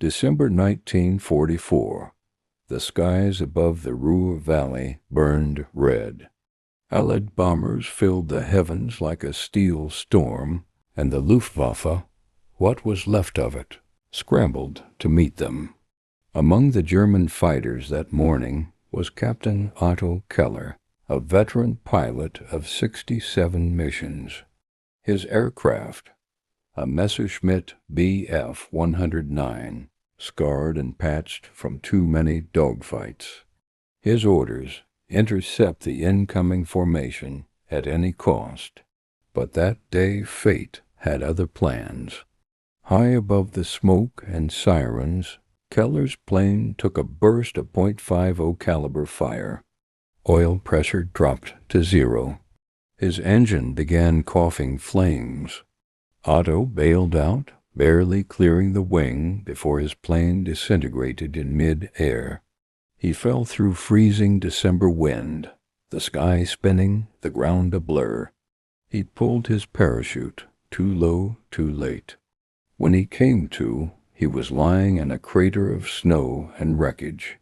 December 1944. The skies above the Ruhr Valley burned red. Allied bombers filled the heavens like a steel storm, and the Luftwaffe, what was left of it, scrambled to meet them. Among the German fighters that morning was Captain Otto Keller, a veteran pilot of 67 missions. His aircraft, a Messerschmitt Bf 109, scarred and patched from too many dogfights. His orders: intercept the incoming formation at any cost. But that day fate had other plans. High above the smoke and sirens, Keller's plane took a burst of .50 caliber fire. Oil pressure dropped to 0. His engine began coughing flames. Otto bailed out, barely clearing the wing before his plane disintegrated in mid-air. He fell through freezing December wind, the sky spinning, the ground a blur. He pulled his parachute, too low, too late. When he came to, he was lying in a crater of snow and wreckage.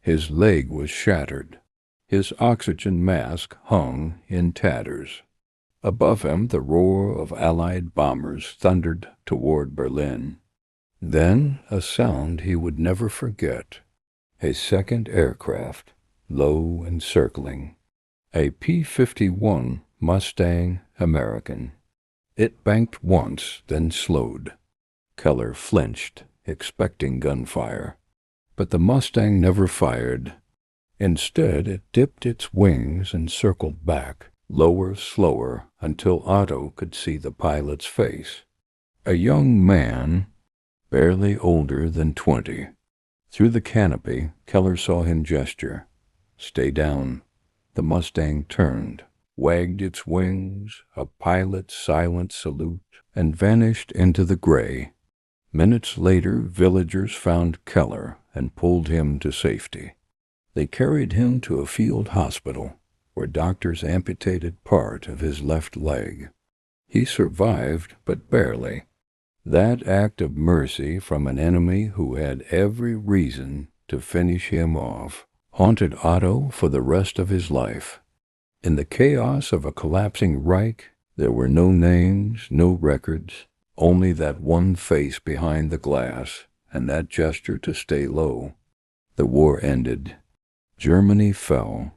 His leg was shattered. His oxygen mask hung in tatters. Above him the roar of Allied bombers thundered toward Berlin. Then a sound he would never forget. A second aircraft, low and circling. A P-51 Mustang American. It banked once, then slowed. Keller flinched, expecting gunfire. But the Mustang never fired. Instead, it dipped its wings and circled back, lower, slower, until Otto could see the pilot's face. A young man, barely older than 20. Through the canopy, Keller saw him gesture. "Stay down." The Mustang turned, wagged its wings, a pilot's silent salute, and vanished into the gray. Minutes later, villagers found Keller and pulled him to safety. They carried him to a field hospital, where doctors amputated part of his left leg. He survived, but barely. That act of mercy from an enemy who had every reason to finish him off haunted Otto for the rest of his life. In the chaos of a collapsing Reich, there were no names, no records, only that one face behind the glass and that gesture to stay low. The war ended. Germany fell,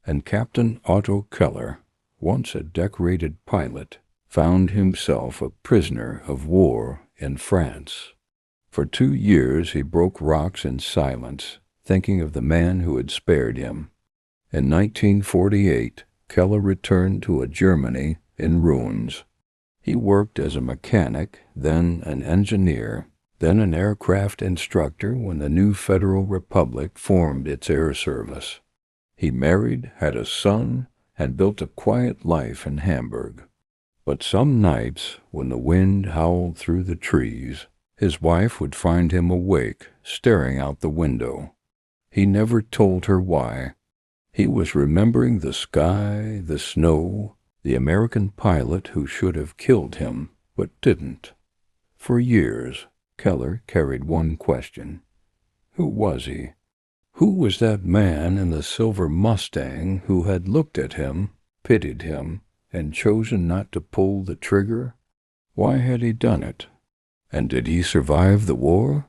and Captain Otto Keller, once a decorated pilot, found himself a prisoner of war in France. For 2 years he broke rocks in silence, thinking of the man who had spared him. In 1948, Keller returned to a Germany in ruins. He worked as a mechanic, then an engineer, then an aircraft instructor when the new Federal Republic formed its air service. He married, had a son, and built a quiet life in Hamburg. But some nights, when the wind howled through the trees, his wife would find him awake, staring out the window. He never told her why. He was remembering the sky, the snow, the American pilot who should have killed him, but didn't. For years, Keller carried one question. Who was he? Who was that man in the silver Mustang who had looked at him, pitied him, and chosen not to pull the trigger? Why had he done it? And did he survive the war?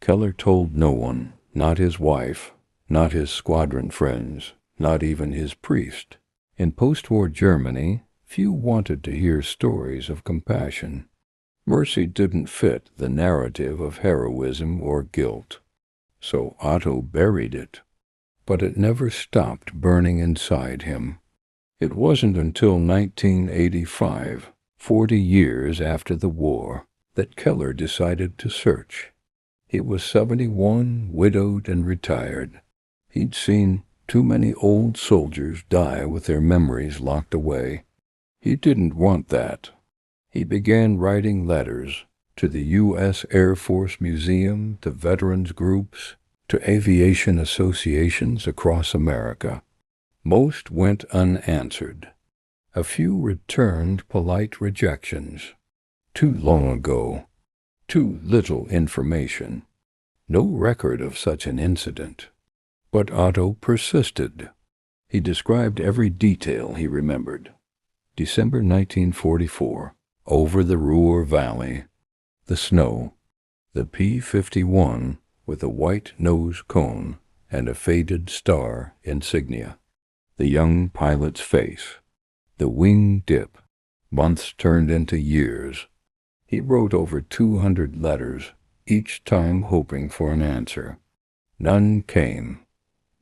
Keller told no one, not his wife, not his squadron friends, not even his priest. In post-war Germany, few wanted to hear stories of compassion. Mercy didn't fit the narrative of heroism or guilt. So Otto buried it. But it never stopped burning inside him. It wasn't until 1985, 40 years after the war, that Keller decided to search. He was 71, widowed and retired. He'd seen too many old soldiers die with their memories locked away. He didn't want that. He began writing letters to the U.S. Air Force Museum, to veterans groups, to aviation associations across America. Most went unanswered. A few returned polite rejections. Too long ago. Too little information. No record of such an incident. But Otto persisted. He described every detail he remembered. December 1944, over the Ruhr Valley, the snow, the P-51 with a white nose cone and a faded star insignia, the young pilot's face, the wing dip, months turned into years. He wrote over 200 letters, each time hoping for an answer. None came.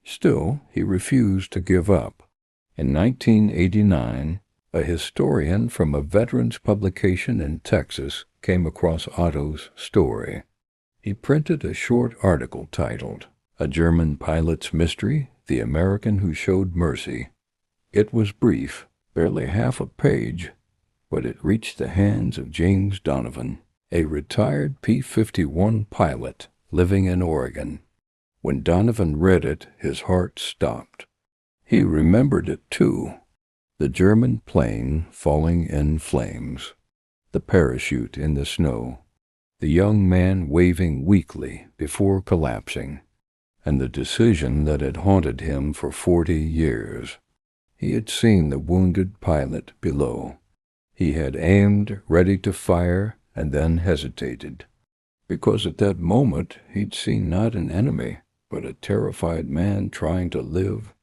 Still, he refused to give up. In 1989, a historian from a veterans publication in Texas came across Otto's story. He printed a short article titled, "A German Pilot's Mystery, the American Who Showed Mercy." It was brief, barely half a page, but it reached the hands of James Donovan, a retired P-51 pilot living in Oregon. When Donovan read it, his heart stopped. He remembered it too. The German plane falling in flames, the parachute in the snow, the young man waving weakly before collapsing, and the decision that had haunted him for 40 years. He had seen the wounded pilot below. He had aimed, ready to fire, and then hesitated, because at that moment he'd seen not an enemy, but a terrified man trying to live.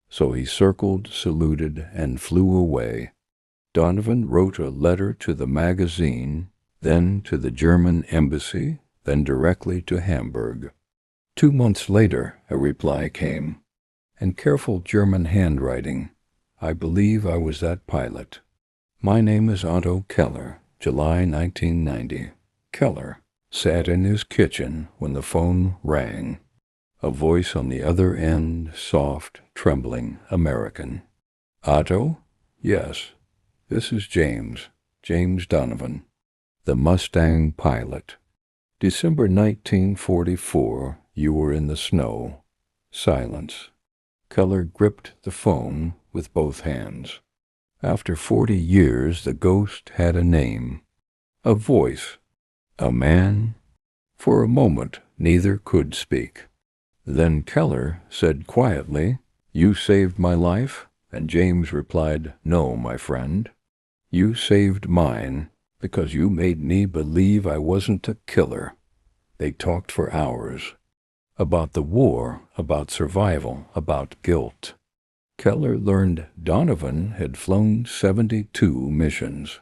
So he circled, saluted, and flew away. Donovan wrote a letter to the magazine, then to the German embassy, then directly to Hamburg. 2 months later, a reply came, in careful German handwriting. "I believe I was that pilot. My name is Otto Keller, July 1990. Keller sat in his kitchen when the phone rang. A voice on the other end, soft, trembling, American. "Otto? Yes. This is James Donovan, the Mustang pilot. December 1944, you were in the snow." Silence. Keller gripped the phone with both hands. After 40 years, the ghost had a name, a voice, a man. For a moment, neither could speak. Then Keller said quietly, "You saved my life?" And James replied, "No, my friend. You saved mine because you made me believe I wasn't a killer." They talked for hours. About the war, about survival, about guilt. Keller learned Donovan had flown 72 missions.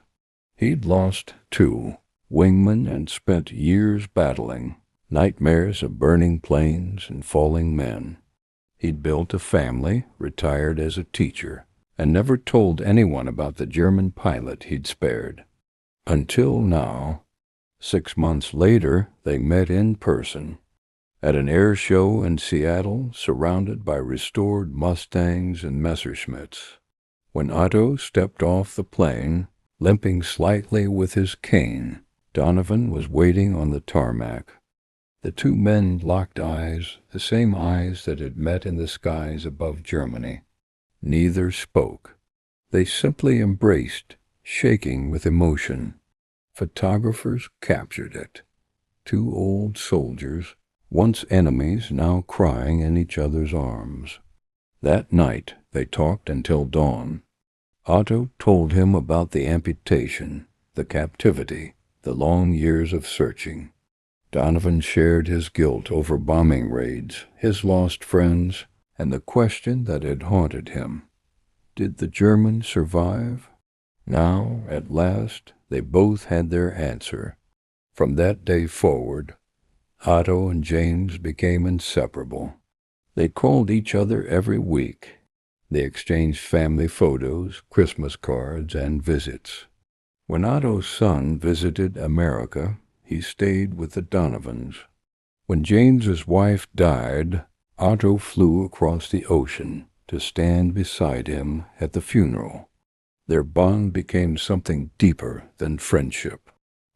He'd lost 2, wingmen, and spent years battling, nightmares of burning planes and falling men. He'd built a family, retired as a teacher, and never told anyone about the German pilot he'd spared. Until now. 6 months later, they met in person at an air show in Seattle, surrounded by restored Mustangs and Messerschmitts. When Otto stepped off the plane, limping slightly with his cane, Donovan was waiting on the tarmac. The 2 men locked eyes, the same eyes that had met in the skies above Germany. Neither spoke. They simply embraced, shaking with emotion. Photographers captured it. 2 old soldiers, once enemies, now crying in each other's arms. That night they talked until dawn. Otto told him about the amputation, the captivity, the long years of searching. Donovan shared his guilt over bombing raids, his lost friends, and the question that had haunted him. Did the Germans survive? Now, at last, they both had their answer. From that day forward, Otto and James became inseparable. They called each other every week. They exchanged family photos, Christmas cards, and visits. When Otto's son visited America, he stayed with the Donovans. When James's wife died, Otto flew across the ocean to stand beside him at the funeral. Their bond became something deeper than friendship,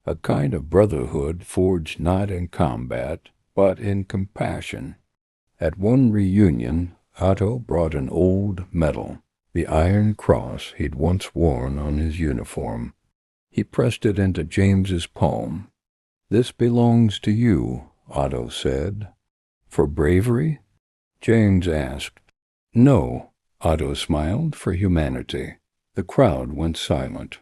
a kind of brotherhood forged not in combat, but in compassion. At one reunion, Otto brought an old medal, the Iron Cross he'd once worn on his uniform. He pressed it into James's palm. "This belongs to you, Otto said. For bravery? James asked. No, Otto smiled, for humanity. The crowd went silent.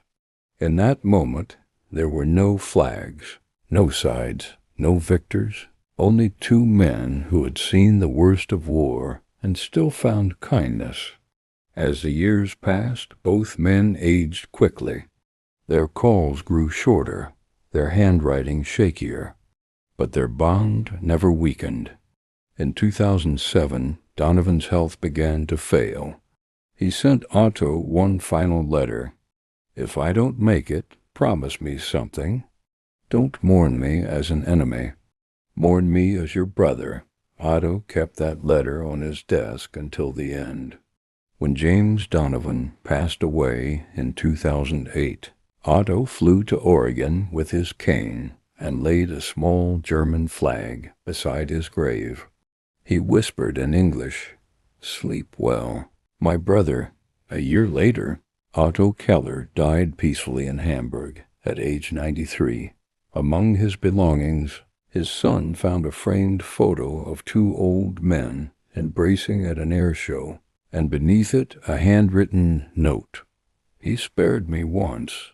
In that moment, there were no flags, no sides, no victors, only two men who had seen the worst of war and still found kindness. As the years passed, both men aged quickly. Their calls grew shorter, their handwriting shakier, but their bond never weakened. In 2007, Donovan's health began to fail. He sent Otto one final letter. If I don't make it, promise me something. Don't mourn me as an enemy. Mourn me as your brother. Otto kept that letter on his desk until the end. When James Donovan passed away in 2008, Otto flew to Oregon with his cane and laid a small German flag beside his grave. He whispered in English, "Sleep well, my brother." A year later, Otto Keller died peacefully in Hamburg at age 93. Among his belongings, his son found a framed photo of two old men embracing at an air show, and beneath it a handwritten note. He spared me once.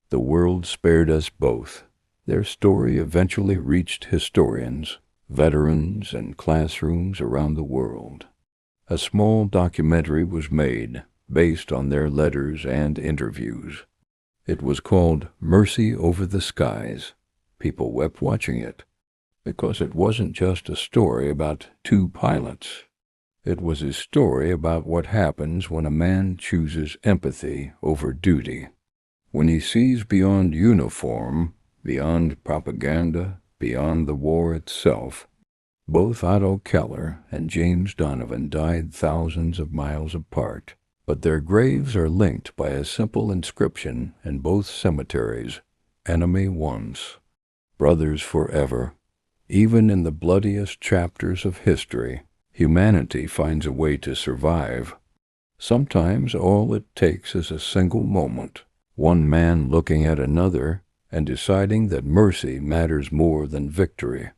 The world spared us both. Their story eventually reached historians, veterans, and classrooms around the world. A small documentary was made based on their letters and interviews. It was called Mercy Over the Skies. People wept watching it, because it wasn't just a story about two pilots. It was a story about what happens when a man chooses empathy over duty. When he sees beyond uniform, beyond propaganda, beyond the war itself. Both Otto Keller and James Donovan died thousands of miles apart, but their graves are linked by a simple inscription in both cemeteries: enemy once, brothers forever. Even in the bloodiest chapters of history, humanity finds a way to survive. Sometimes all it takes is a single moment, one man looking at another and deciding that mercy matters more than victory.